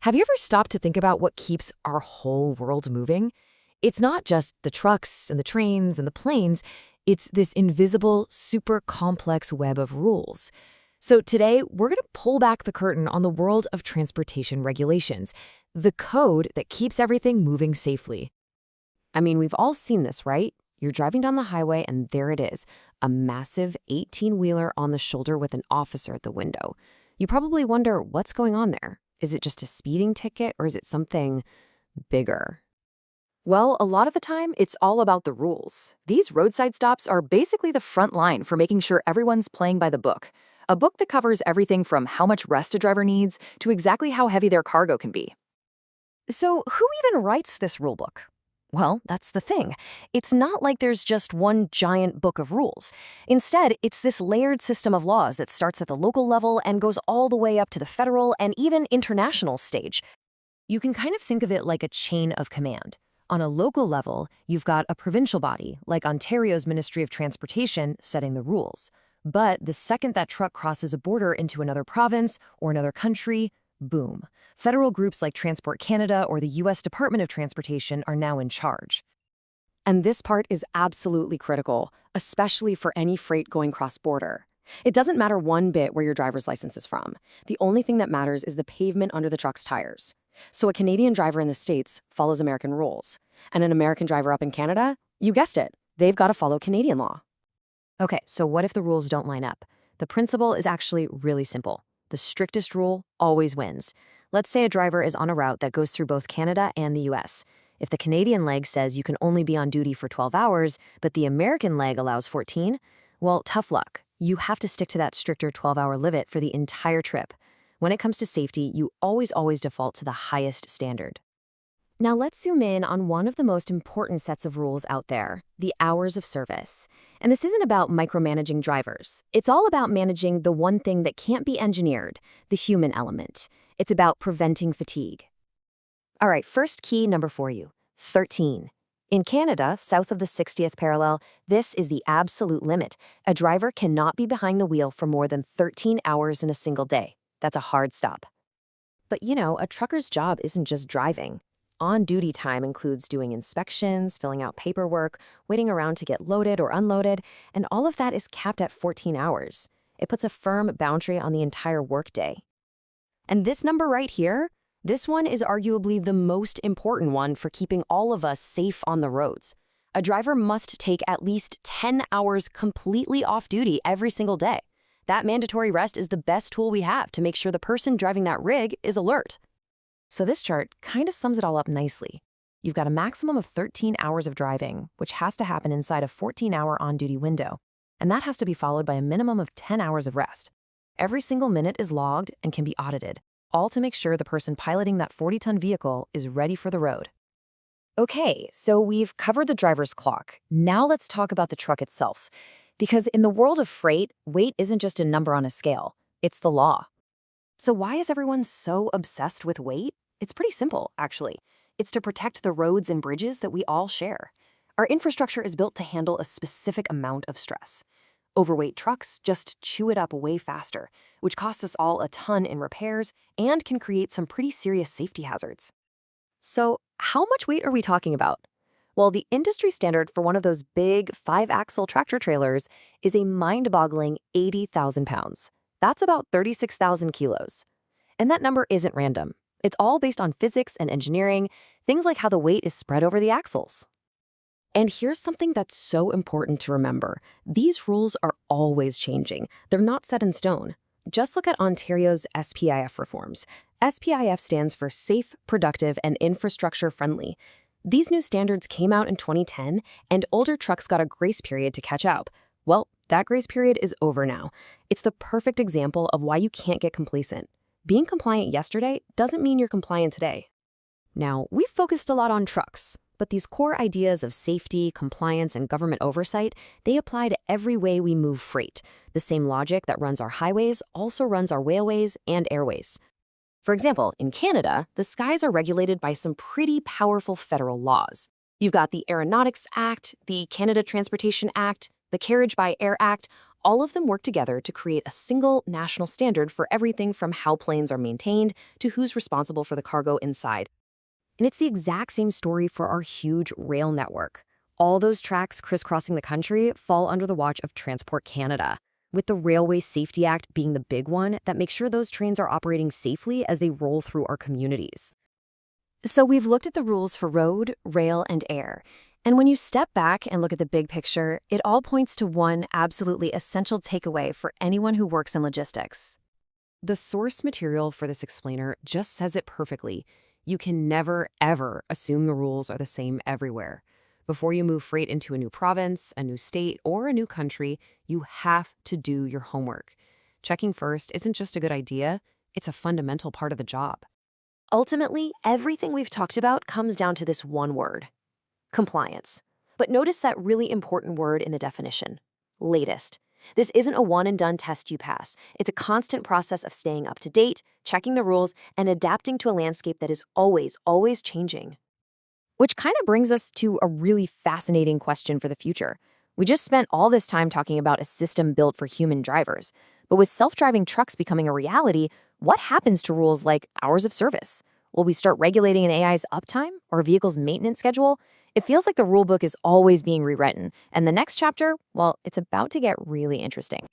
Have you ever stopped to think about what keeps our whole world moving? It's not just the trucks and the trains and the planes. It's this invisible, super complex web of rules. So today, we're going to pull back the curtain on the world of transportation regulations, the code that keeps everything moving safely. I mean, we've all seen this, right? You're driving down the highway and there it is, a massive 18-wheeler on the shoulder with an officer at the window. You probably wonder what's going on there. Is it just a speeding ticket or is it something bigger? Well, a lot of the time, it's all about the rules. These roadside stops are basically the front line for making sure everyone's playing by the book. A book that covers everything from how much rest a driver needs to exactly how heavy their cargo can be. So who even writes this rulebook? Well, that's the thing. It's not like there's just one giant book of rules. Instead, it's this layered system of laws that starts at the local level and goes all the way up to the federal and even international stage. You can kind of think of it like a chain of command. On a local level, you've got a provincial body, like Ontario's Ministry of Transportation, setting the rules. But the second that truck crosses a border into another province or another country, boom. Federal groups like Transport Canada or the U.S. Department of Transportation are now in charge. And this part is absolutely critical, especially for any freight going cross-border. It doesn't matter one bit where your driver's license is from. The only thing that matters is the pavement under the truck's tires. So a Canadian driver in the States follows American rules. And an American driver up in Canada, you guessed it, they've got to follow Canadian law. Okay, so what if the rules don't line up? The principle is actually really simple. The strictest rule always wins. Let's say a driver is on a route that goes through both Canada and the US. If the Canadian leg says you can only be on duty for 12 hours, but the American leg allows 14, well, tough luck. You have to stick to that stricter 12-hour limit for the entire trip. When it comes to safety, you always default to the highest standard. Now let's zoom in on one of the most important sets of rules out there, the hours of service. And this isn't about micromanaging drivers. It's all about managing the one thing that can't be engineered, the human element. It's about preventing fatigue. All right, first key number for you, 13. In Canada, south of the 60th parallel, this is the absolute limit. A driver cannot be behind the wheel for more than 13 hours in a single day. That's a hard stop. But you know, a trucker's job isn't just driving. On-duty time includes doing inspections, filling out paperwork, waiting around to get loaded or unloaded, and all of that is capped at 14 hours. It puts a firm boundary on the entire workday. And this number right here, this one is arguably the most important one for keeping all of us safe on the roads. A driver must take at least 10 hours completely off duty every single day. That mandatory rest is the best tool we have to make sure the person driving that rig is alert. So this chart kind of sums it all up nicely. You've got a maximum of 13 hours of driving, which has to happen inside a 14-hour on-duty window. And that has to be followed by a minimum of 10 hours of rest. Every single minute is logged and can be audited, all to make sure the person piloting that 40-ton vehicle is ready for the road. Okay, so we've covered the driver's clock. Now let's talk about the truck itself. Because in the world of freight, weight isn't just a number on a scale. It's the law. So why is everyone so obsessed with weight? It's pretty simple, actually. It's to protect the roads and bridges that we all share. Our infrastructure is built to handle a specific amount of stress. Overweight trucks just chew it up way faster, which costs us all a ton in repairs and can create some pretty serious safety hazards. So how much weight are we talking about? Well, the industry standard for one of those big 5-axle tractor trailers is a mind-boggling 80,000 pounds. That's about 36,000 kilos. And that number isn't random. It's all based on physics and engineering, things like how the weight is spread over the axles. And here's something that's so important to remember. These rules are always changing. They're not set in stone. Just look at Ontario's SPIF reforms. SPIF stands for Safe, Productive, and Infrastructure Friendly. These new standards came out in 2010, and older trucks got a grace period to catch up. Well, that grace period is over now. It's the perfect example of why you can't get complacent. Being compliant yesterday doesn't mean you're compliant today. Now, we've focused a lot on trucks, but these core ideas of safety, compliance, and government oversight, they apply to every way we move freight. The same logic that runs our highways also runs our railways and airways. For example, in Canada, the skies are regulated by some pretty powerful federal laws. You've got the Aeronautics Act, the Canada Transportation Act, the Carriage by Air Act. all of them work together to create a single national standard for everything from how planes are maintained to who's responsible for the cargo inside. And it's the exact same story for our huge rail network. All those tracks crisscrossing the country fall under the watch of Transport Canada, with the Railway Safety Act being the big one that makes sure those trains are operating safely as they roll through our communities. So we've looked at the rules for road, rail, and air. And when you step back and look at the big picture, it all points to one absolutely essential takeaway for anyone who works in logistics. The source material for this explainer just says it perfectly. You can never, ever assume the rules are the same everywhere. Before you move freight into a new province, a new state, or a new country, you have to do your homework. Checking first isn't just a good idea, it's a fundamental part of the job. Ultimately, everything we've talked about comes down to this one word: compliance. But notice that really important word in the definition: latest. This isn't a one-and-done test you pass. It's a constant process of staying up to date, checking the rules, and adapting to a landscape that is always, always changing. Which kind of brings us to a really fascinating question for the future. We just spent all this time talking about a system built for human drivers. But with self-driving trucks becoming a reality, what happens to rules like hours of service? Will we start regulating an AI's uptime or a vehicle's maintenance schedule? It feels like the rulebook is always being rewritten, and the next chapter, well, it's about to get really interesting.